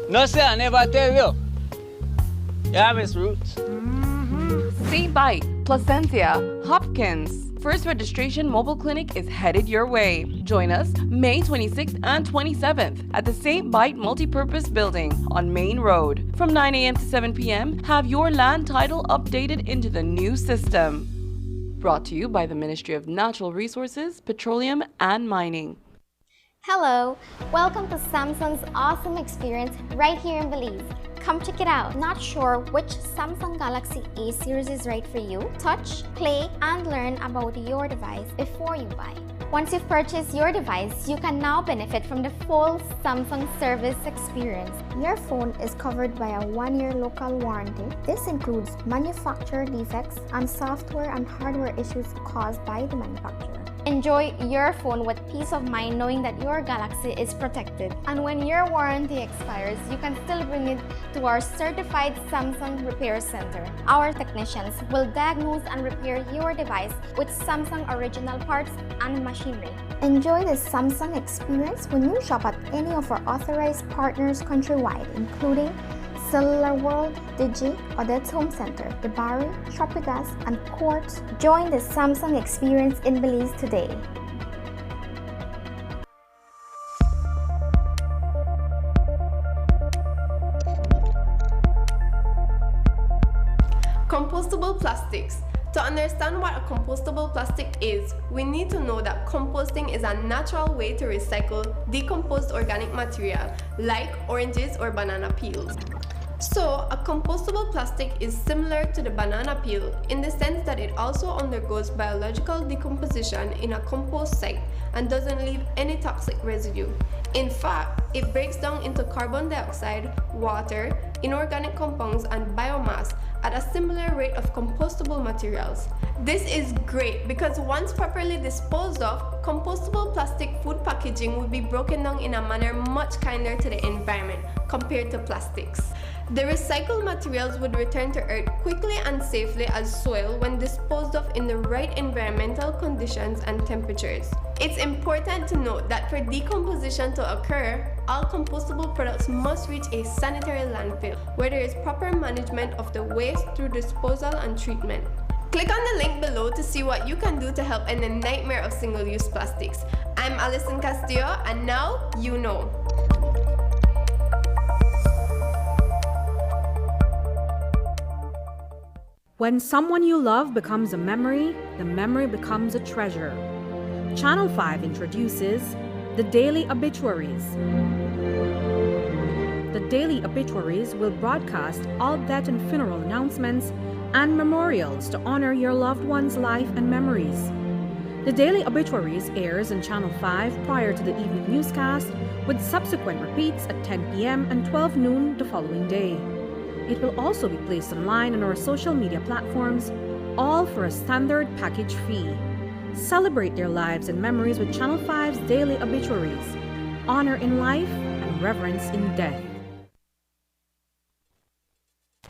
No say I never tell you. Yeah, Miss Ruth. St. Bite, Placentia, Hopkins. First registration mobile clinic is headed your way. Join us May 26th and 27th at the St. Bite Multipurpose Building on Main Road. From 9 a.m. to 7 p.m., have your land title updated into the new system. Brought to you by the Ministry of Natural Resources, Petroleum and Mining. Hello, welcome to Samsung's awesome experience right here in Belize. Come check it out. Not sure which Samsung Galaxy A series is right for you? Touch, play, and learn about your device before you buy. Once you've purchased your device, you can now benefit from the full Samsung service experience. Your phone is covered by a 1-year local warranty. This includes manufacturer defects and software and hardware issues caused by the manufacturer. Enjoy your phone with peace of mind knowing that your Galaxy is protected. And when your warranty expires, you can still bring it to our certified Samsung Repair Center. Our technicians will diagnose and repair your device with Samsung original parts and machinery. Enjoy the Samsung experience when you shop at any of our authorized partners countrywide, including Cellular World, Digi, Odette's Home Center, Debari, Shopigas, and Quartz. Join the Samsung experience in Belize today. Compostable plastics. To understand what a compostable plastic is, we need to know that composting is a natural way to recycle decomposed organic material like oranges or banana peels. So, a compostable plastic is similar to the banana peel in the sense that it also undergoes biological decomposition in a compost site and doesn't leave any toxic residue. In fact, it breaks down into carbon dioxide, water, inorganic compounds, and biomass at a similar rate of compostable materials. This is great because once properly disposed of, compostable plastic food packaging would be broken down in a manner much kinder to the environment compared to plastics. The recycled materials would return to Earth quickly and safely as soil when disposed of in the right environmental conditions and temperatures. It's important to note that for decomposition to occur, all compostable products must reach a sanitary landfill, where there is proper management of the waste through disposal and treatment. Click on the link below to see what you can do to help end the nightmare of single-use plastics. I'm Alison Castillo, and now you know. When someone you love becomes a memory, the memory becomes a treasure. Channel 5 introduces the Daily Obituaries. The Daily Obituaries will broadcast all death and funeral announcements and memorials to honor your loved one's life and memories. The Daily Obituaries airs on Channel 5 prior to the evening newscast, with subsequent repeats at 10 p.m. and 12 noon the following day. It will also be placed online on our social media platforms, all for a standard package fee. Celebrate their lives and memories with Channel 5's Daily Obituaries. Honor in life and reverence in death.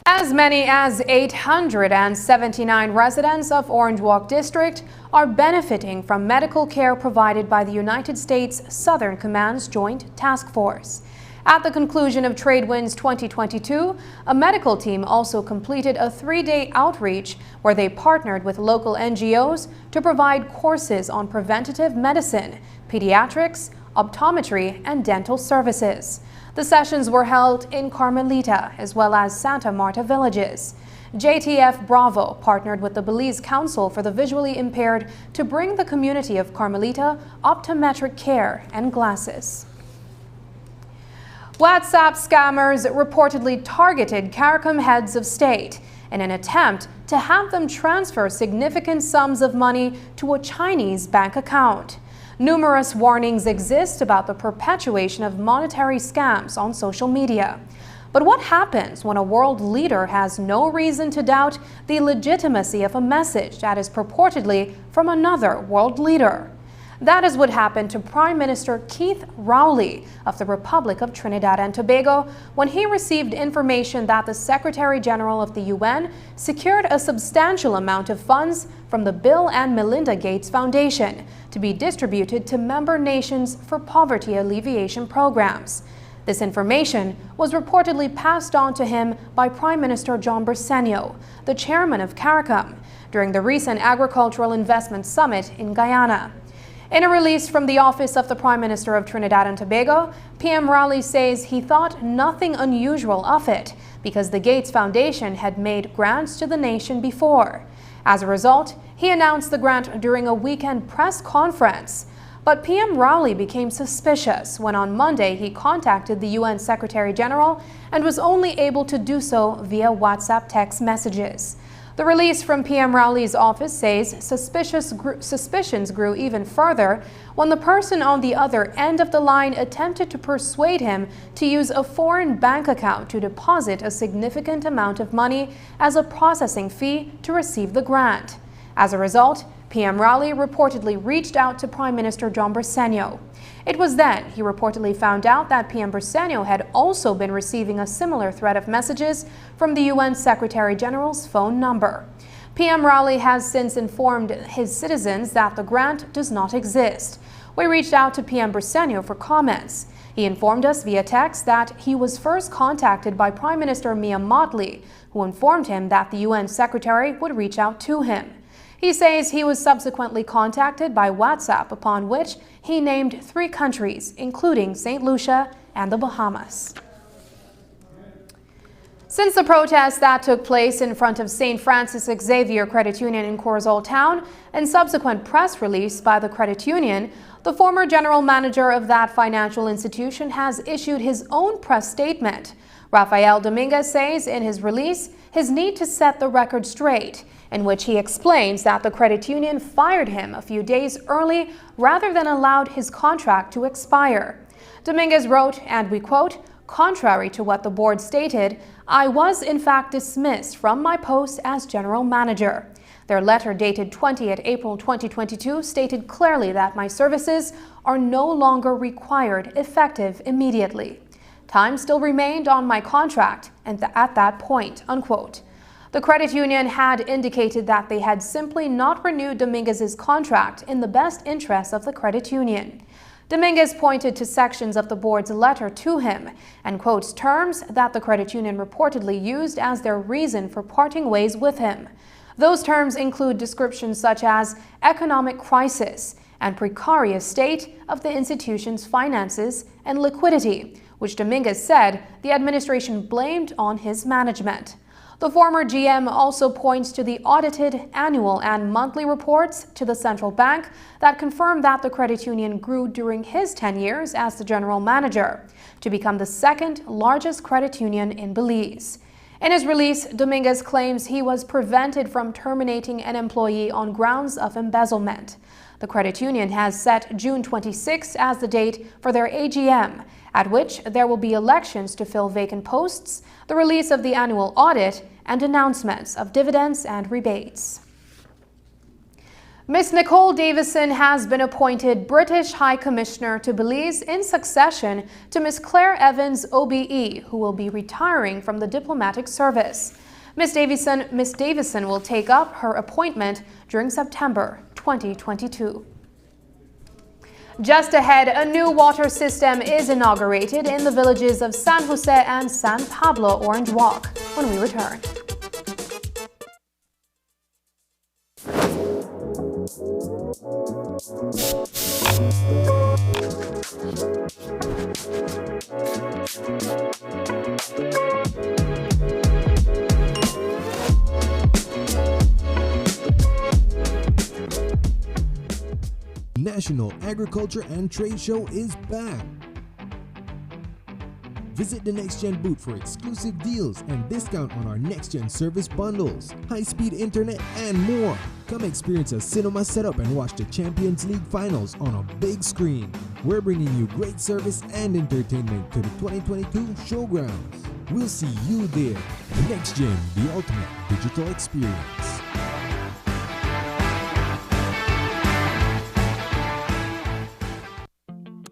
As many as 879 residents of Orange Walk District are benefiting from medical care provided by the United States Southern Command's Joint Task Force. At the conclusion of TradeWinds 2022, a medical team also completed a 3-day outreach where they partnered with local NGOs to provide courses on preventative medicine, pediatrics, optometry, and dental services. The sessions were held in Carmelita as well as Santa Marta villages. JTF Bravo partnered with the Belize Council for the Visually Impaired to bring the community of Carmelita optometric care and glasses. WhatsApp scammers reportedly targeted CARICOM heads of state in an attempt to have them transfer significant sums of money to a Chinese bank account. Numerous warnings exist about the perpetuation of monetary scams on social media. But what happens when a world leader has no reason to doubt the legitimacy of a message that is purportedly from another world leader? That is what happened to Prime Minister Keith Rowley of the Republic of Trinidad and Tobago when he received information that the Secretary General of the UN secured a substantial amount of funds from the Bill and Melinda Gates Foundation to be distributed to member nations for poverty alleviation programs. This information was reportedly passed on to him by Prime Minister John Bersenio, the chairman of CARICOM, during the recent Agricultural Investment Summit in Guyana. In a release from the Office of the Prime Minister of Trinidad and Tobago, PM Rowley says he thought nothing unusual of it because the Gates Foundation had made grants to the nation before. As a result, he announced the grant during a weekend press conference. But PM Rowley became suspicious when on Monday he contacted the UN Secretary General and was only able to do so via WhatsApp text messages. The release from PM Rowley's office says suspicions grew even further when the person on the other end of the line attempted to persuade him to use a foreign bank account to deposit a significant amount of money as a processing fee to receive the grant. As a result, PM Rowley reportedly reached out to Prime Minister John Bersenio. It was then he reportedly found out that PM Bersenio had also been receiving a similar thread of messages from the UN Secretary General's phone number. PM Rowley has since informed his citizens that the grant does not exist. We reached out to PM Bersenio for comments. He informed us via text that he was first contacted by Prime Minister Mia Mottley, who informed him that the UN Secretary would reach out to him. He says he was subsequently contacted by WhatsApp, upon which he named 3 countries, including St. Lucia and the Bahamas. Since the protests that took place in front of St. Francis Xavier Credit Union in Corozal Town and subsequent press release by the credit union, the former general manager of that financial institution has issued his own press statement. Rafael Dominguez says in his release his need to set the record straight, in which he explains that the credit union fired him a few days early rather than allowed his contract to expire. Dominguez wrote, and we quote, "Contrary to what the board stated, I was in fact dismissed from my post as general manager." Their letter dated 20th April 2022 stated clearly that my services are no longer required effective immediately. Time still remained on my contract and at that point, unquote. The credit union had indicated that they had simply not renewed Dominguez's contract in the best interest of the credit union. Dominguez pointed to sections of the board's letter to him and quotes terms that the credit union reportedly used as their reason for parting ways with him. Those terms include descriptions such as economic crisis and precarious state of the institution's finances and liquidity, which Dominguez said the administration blamed on his management. The former GM also points to the audited annual and monthly reports to the central bank that confirm that the credit union grew during his 10 years as the general manager to become the second largest credit union in Belize. In his release, Dominguez claims he was prevented from terminating an employee on grounds of embezzlement. The credit union has set June 26 as the date for their AGM, at which there will be elections to fill vacant posts, the release of the annual audit, and announcements of dividends and rebates. Miss Nicole Davison has been appointed British High Commissioner to Belize in succession to Miss Claire Evans OBE, who will be retiring from the diplomatic service. Miss Davison will take up her appointment during September 2022. Just ahead, a new water system is inaugurated in the villages of San Jose and San Pablo Orange Walk when we return. National Agriculture and Trade Show is back. Visit the NextGen booth for exclusive deals and discount on our NextGen service bundles, high-speed internet, and more. Come experience a cinema setup and watch the Champions League finals on a big screen. We're bringing you great service and entertainment to the 2022 showgrounds. We'll see you there. NextGen, the ultimate digital experience.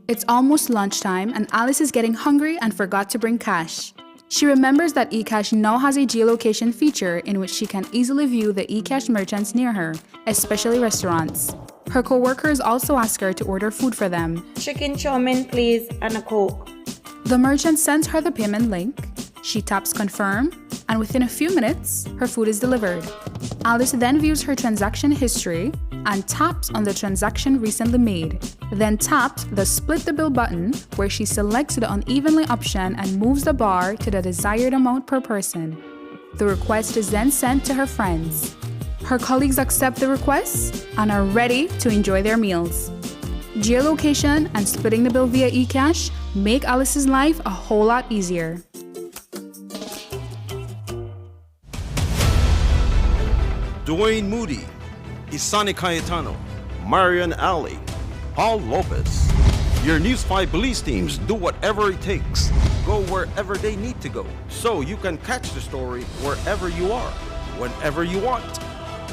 It's almost lunchtime and Alice is getting hungry and forgot to bring cash. She remembers that eCash now has a geolocation feature in which she can easily view the eCash merchants near her, especially restaurants. Her co-workers also ask her to order food for them. Chicken chow mein, please, and a Coke. The merchant sends her the payment link. She taps confirm, and within a few minutes, her food is delivered. Alice then views her transaction history and taps on the transaction recently made. Then taps the split the bill button where she selects the unevenly option and moves the bar to the desired amount per person. The request is then sent to her friends. Her colleagues accept the request and are ready to enjoy their meals. Geolocation and splitting the bill via eCash make Alice's life a whole lot easier. Dwayne Moody, Isani Cayetano, Marian Ali, Paul Lopez. Your News 5 Belize teams do whatever it takes. Go wherever they need to go, so you can catch the story wherever you are, whenever you want,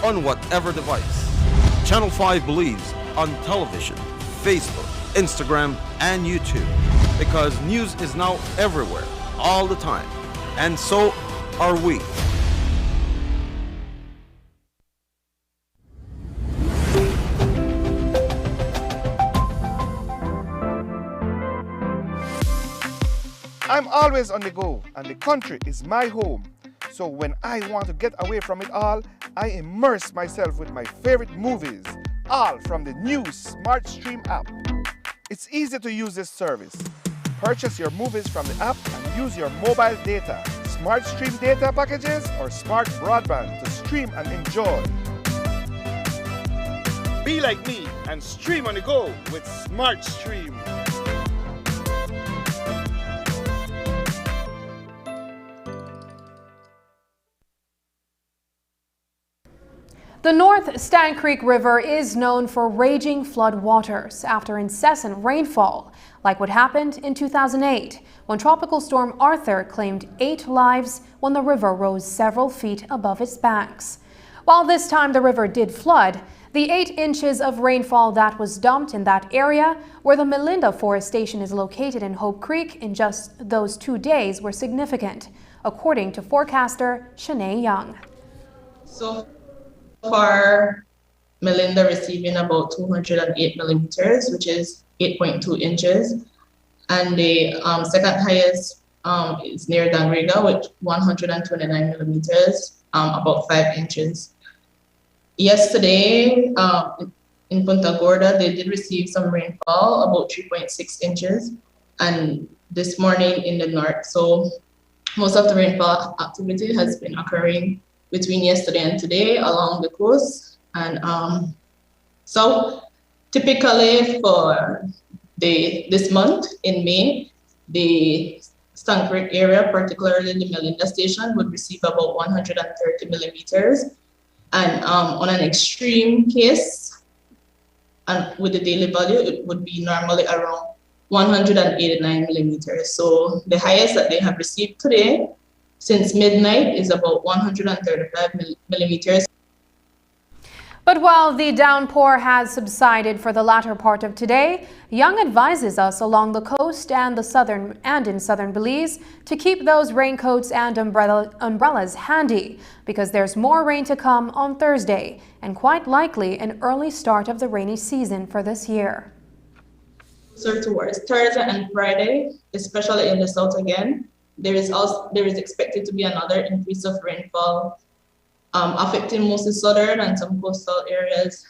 on whatever device. Channel 5 Belize on television, Facebook, Instagram, and YouTube. Because news is now everywhere, all the time. And so are we. I'm always on the go, and the country is my home. So when I want to get away from it all, I immerse myself with my favorite movies, all from the new SmartStream app. It's easy to use this service. Purchase your movies from the app and use your mobile data, SmartStream data packages, or smart broadband to stream and enjoy. Be like me and stream on the go with SmartStream. The North Stann Creek River is known for raging flood waters after incessant rainfall, like what happened in 2008 when Tropical Storm Arthur claimed 8 lives when the river rose several feet above its banks. While this time the river did flood, the 8 inches of rainfall that was dumped in that area where the Melinda Forest Station is located in Hope Creek in just those 2 days were significant, according to forecaster Shanae Young. So far, Melinda receiving about 208 millimeters, which is 8.2 inches. And the second highest is near Dangrega with 129 millimeters, about 5 inches. Yesterday, in Punta Gorda, they did receive some rainfall, about 3.6 inches. And this morning in the north, so most of the rainfall activity has been occurring between yesterday and today along the coast. And so typically for this month in May, the Stann Creek area, particularly the Melinda Station, would receive about 130 millimeters. And on an extreme case, and with the daily value, it would be normally around 189 millimeters. So the highest that they have received today since midnight is about 135 millimeters. But while the downpour has subsided for the latter part of today, Young advises us along the coast and in southern Belize to keep those raincoats and umbrellas handy because there's more rain to come on Thursday and quite likely an early start of the rainy season for this year. So towards Thursday and Friday, especially in the south again, there is expected to be another increase of rainfall affecting mostly southern and some coastal areas.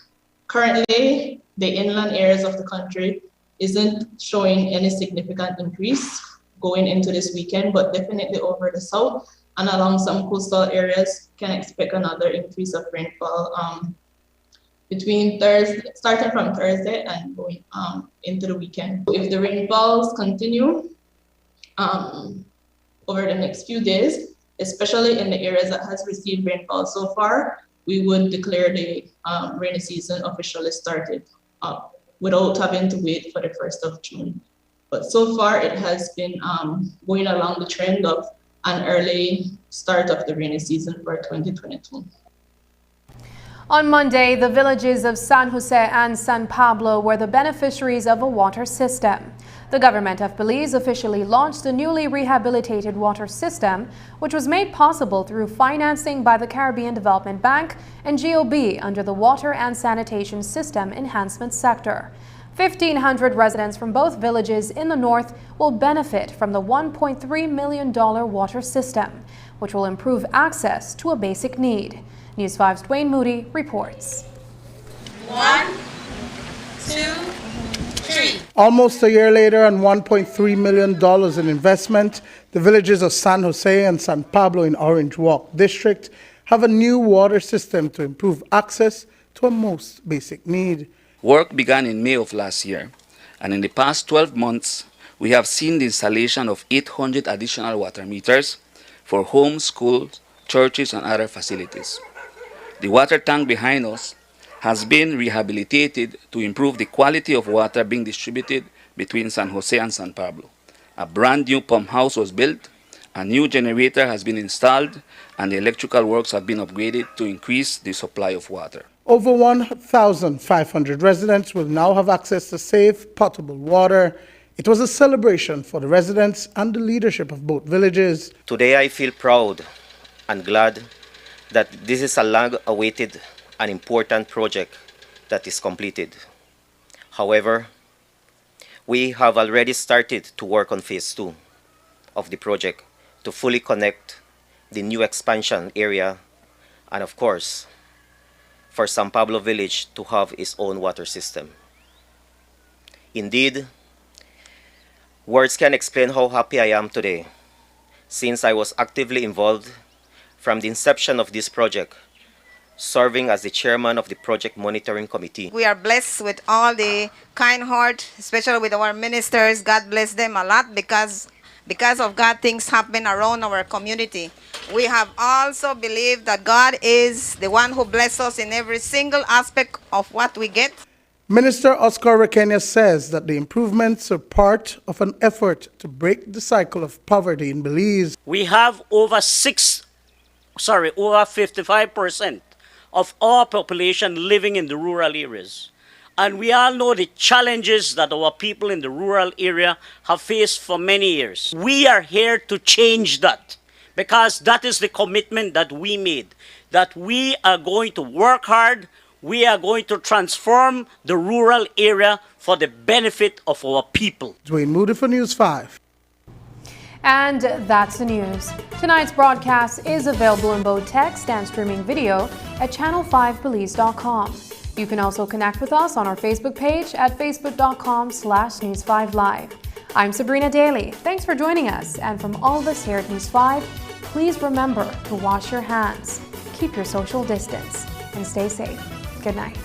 Currently, the inland areas of the country isn't showing any significant increase going into this weekend, but definitely over the south and along some coastal areas can expect another increase of rainfall starting from Thursday and going into the weekend. If the rainfalls continue over the next few days, especially in the areas that has received rainfall so far, we would declare the rainy season officially started without having to wait for the 1st of June. But so far, it has been going along the trend of an early start of the rainy season for 2022. On Monday, the villages of San Jose and San Pablo were the beneficiaries of a water system. The government of Belize officially launched the newly rehabilitated water system, which was made possible through financing by the Caribbean Development Bank and GOB under the Water and Sanitation System Enhancement Sector. 1,500 residents from both villages in the north will benefit from the $1.3 million water system, which will improve access to a basic need. News 5's Dwayne Moody reports. 1, 2, 3. Almost a year later and $1.3 million in investment, the villages of San Jose and San Pablo in Orange Walk District have a new water system to improve access to a most basic need. Work began in May of last year, and in the past 12 months, we have seen the installation of 800 additional water meters for homes, schools, churches, and other facilities. The water tank behind us has been rehabilitated to improve the quality of water being distributed between San Jose and San Pablo. A brand new pump house was built, a new generator has been installed, and the electrical works have been upgraded to increase the supply of water. Over 1,500 residents will now have access to safe, potable water. It was a celebration for the residents and the leadership of both villages. Today I feel proud and glad that this is a long-awaited and important project that is completed. However, we have already started to work on phase 2 of the project to fully connect the new expansion area and, of course, for San Pablo village to have its own water system. Indeed, words can explain how happy I am today, since I was actively involved from the inception of this project, serving as the chairman of the project monitoring committee. We are blessed with all the kind heart, especially with our ministers. God bless them a lot because Because of God, things happen around our community. We have also believed that God is the one who blesses us in every single aspect of what we get. Minister Oscar Requena says that the improvements are part of an effort to break the cycle of poverty in Belize. We have over 55% of our population living in the rural areas. And we all know the challenges that our people in the rural area have faced for many years. We are here to change that, because that is the commitment that we made, that we are going to work hard, we are going to transform the rural area for the benefit of our people. Dwayne Moody for News 5. And that's the news. Tonight's broadcast is available in both text and streaming video at channel5belize.com. You can also connect with us on our Facebook page at facebook.com/News5Live. I'm Sabrina Daly. Thanks for joining us. And from all of us here at News 5, please remember to wash your hands, keep your social distance, and stay safe. Good night.